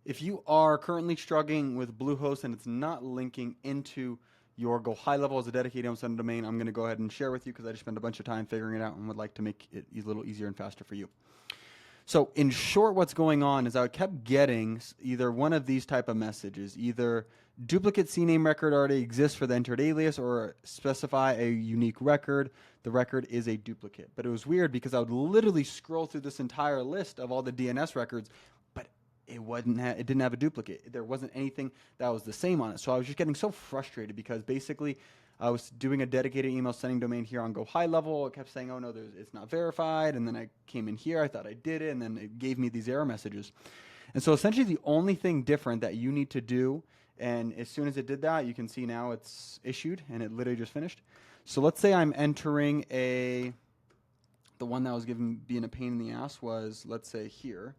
If you are currently struggling with Bluehost and it's not linking into your GoHighLevel as a dedicated on-site domain, I'm going to go ahead and share with you because I just spent a bunch of time figuring it out and would like to make it a little easier and faster for you. So in short, what's going on is I kept getting either one of these type of messages, either duplicate CNAME record already exists for the entered alias, or specify a unique record. The record is a duplicate. But it was weird because I would literally scroll through this entire list of all the DNS records, but it didn't have a duplicate. There wasn't anything that was the same on it. So I was just getting so frustrated because basically I was doing a dedicated email sending domain here on GoHighLevel. It kept saying, oh no, it's not verified. And then I came in here, I thought I did it, and then it gave me these error messages. And so essentially the only thing different that you need to do, and as soon as it did that, you can see now it's issued and it literally just finished. So let's say I'm entering the one that was being a pain in the ass was, let's say here,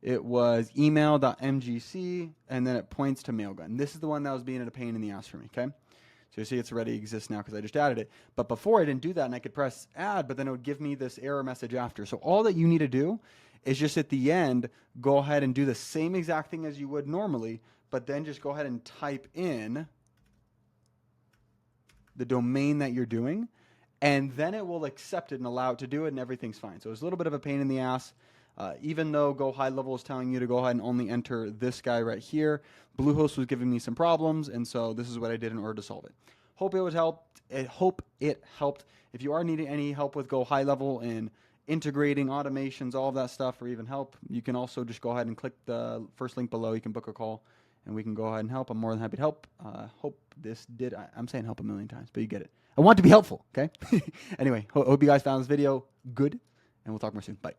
it was email.mgc, and then it points to Mailgun. This is the one that was being a pain in the ass for me, okay? So you see it's already exists now because I just added it. But before I didn't do that, and I could press add, but then it would give me this error message after. So all that you need to do is just at the end, go ahead and do the same exact thing as you would normally, but then just go ahead and type in the domain that you're doing, and then it will accept it and allow it to do it, and everything's fine. So it's a little bit of a pain in the ass. Even though GoHighLevel is telling you to go ahead and only enter this guy right here, Bluehost was giving me some problems, and so this is what I did in order to solve it. Hope it helped. If you are needing any help with GoHighLevel and integrating automations, all of that stuff, or even help, you can also just go ahead and click the first link below. You can book a call, and we can go ahead and help. I'm more than happy to help. Hope this did. I'm saying help a million times, but you get it. I want to be helpful, okay? Anyway, hope you guys found this video good, and we'll talk more soon. Bye.